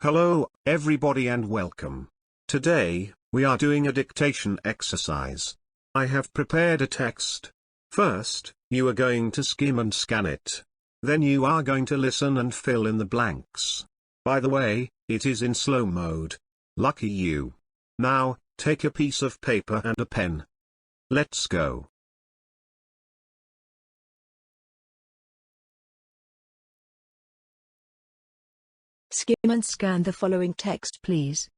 Hello, everybody, and welcome. Today, we are doing a dictation exercise. I have prepared a text. First, you are going to skim and scan it. Then you are going to listen and fill in the blanks. By the way, it is in slow mode. Lucky you. Now, take a piece of paper and a pen. Let's go. Skim and scan the following text, please.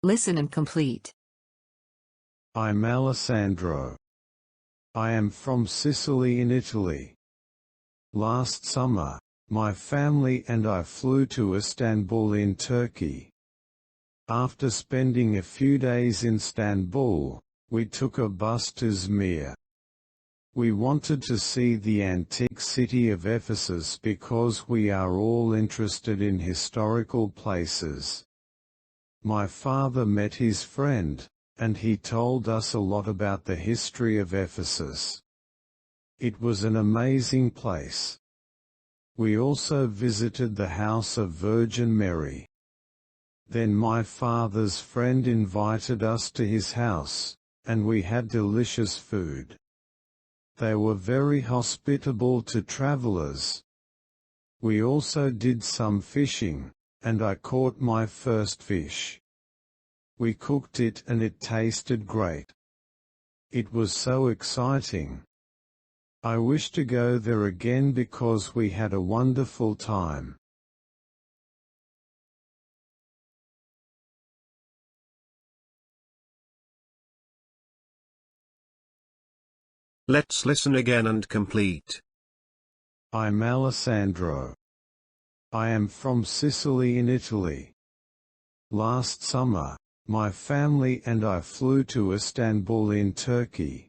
Listen and complete. I'm Alessandro. I am from Sicily in Italy. Last summer, my family and I flew to Istanbul in Turkey. After spending a few days in Istanbul, we took a bus to Izmir. We wanted to see the antique city of Ephesus because we are all interested in historical places. My father met his friend, and he told us a lot about the history of Ephesus. It was an amazing place. We also visited the house of Virgin Mary. Then my father's friend invited us to his house, and we had delicious food. They were very hospitable to travelers. We also did some fishing, and I caught my first fish. We cooked it and it tasted great. It was so exciting. I wish to go there again because we had a wonderful time. Let's listen again and complete. I'm Alessandro. I am from Sicily in Italy. Last summer, my family and I flew to Istanbul in Turkey.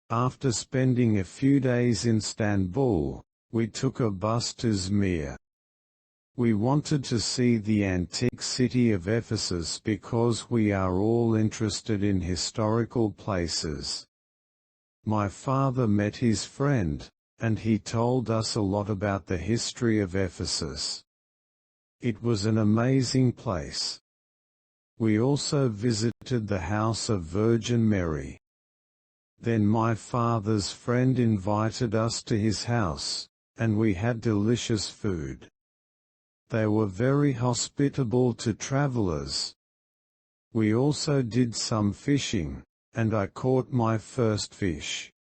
After spending a few days in Istanbul, we took a bus to Izmir. We wanted to see the antique city of Ephesus because we are all interested in historical places. My father met his friend, and he told us a lot about the history of Ephesus. It was an amazing place. We also visited the house of Virgin Mary. Then my father's friend invited us to his house, and we had delicious food. They were very hospitable to travelers. We also did some fishing, and I caught my first fish.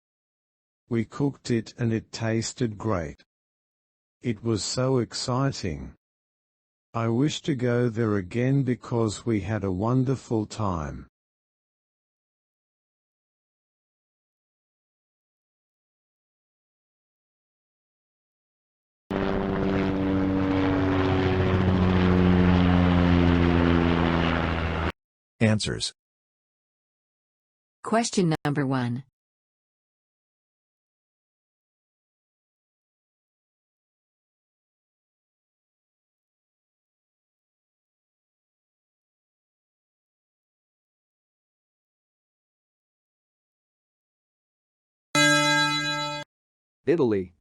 We cooked it and it tasted great. It was so exciting. I wish to go there again because we had a wonderful time. Answers. Question number 1. Italy.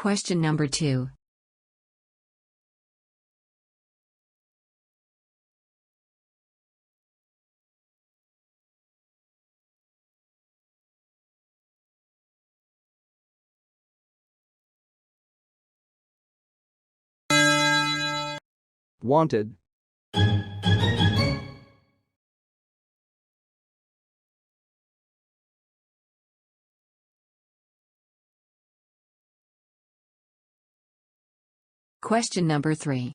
Question number 2. Wanted. Question number 3.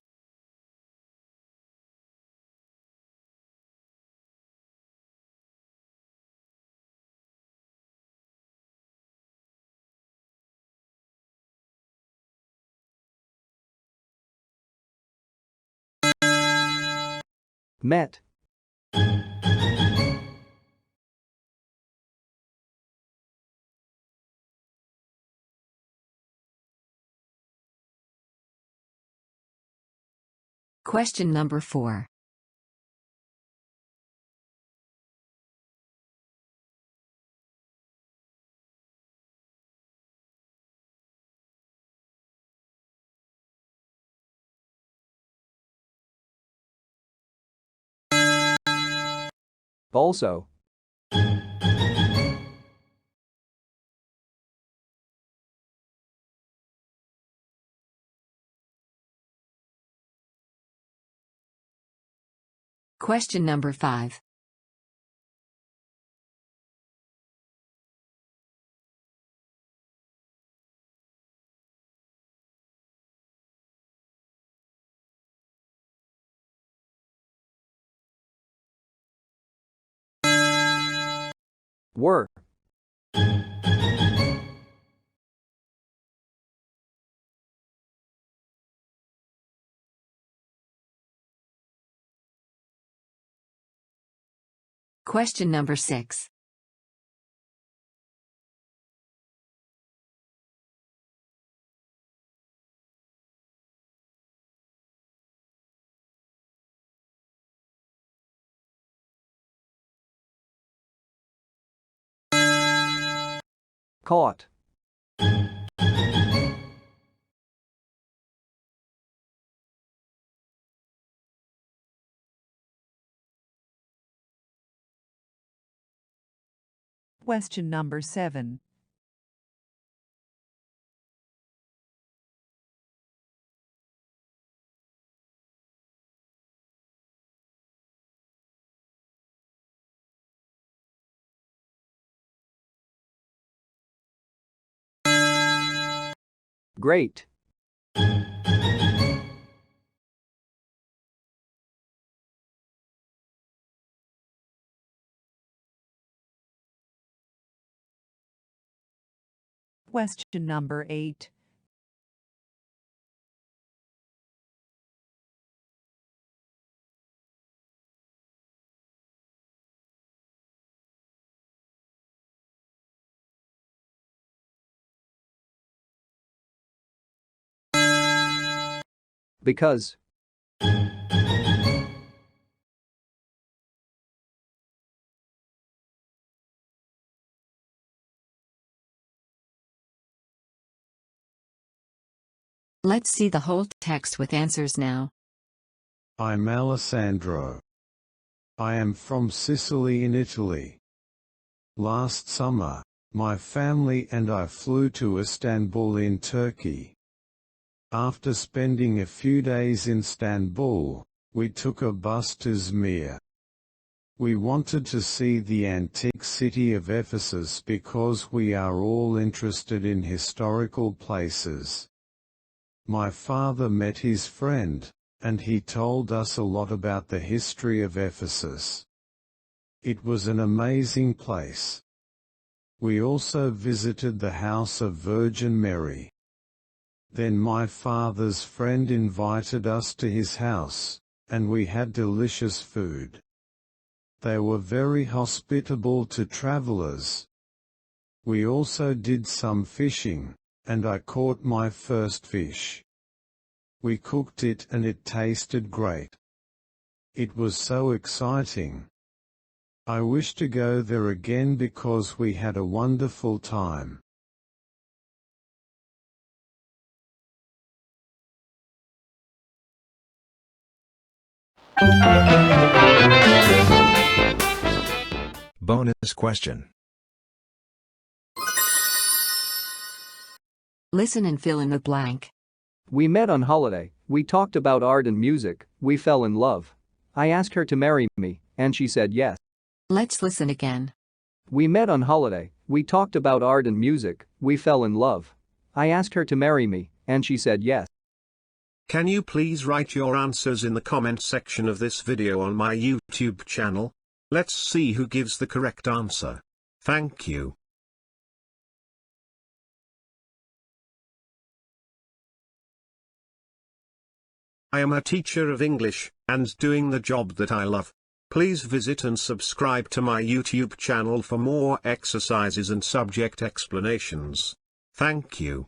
Met. Question number 4. Also. Question number 5. Were. Question number 6. Caught. Question number 7. Great. Question number 8. Because. Let's see the whole text with answers now. I'm Alessandro. I am from Sicily in Italy. Last summer, my family and I flew to Istanbul in Turkey. After spending a few days in Istanbul, we took a bus to Izmir. We wanted to see the antique city of Ephesus because we are all interested in historical places. My father met his friend, and he told us a lot about the history of Ephesus. It was an amazing place. We also visited the house of Virgin Mary. Then my father's friend invited us to his house, and we had delicious food. They were very hospitable to travelers. We also did some fishing, and I caught my first fish. We cooked it and it tasted great. It was so exciting. I wish to go there again because we had a wonderful time. Bonus question. Listen and fill in the blank. We met on holiday, we talked about art and music, we fell in love. I asked her to marry me, and she said yes. Let's listen again. We met on holiday, we talked about art and music, we fell in love. I asked her to marry me, and she said yes. Can you please write your answers in the comment section of this video on my YouTube channel? Let's see who gives the correct answer. Thank you. I am a teacher of English, and doing the job that I love. Please visit and subscribe to my YouTube channel for more exercises and subject explanations. Thank you.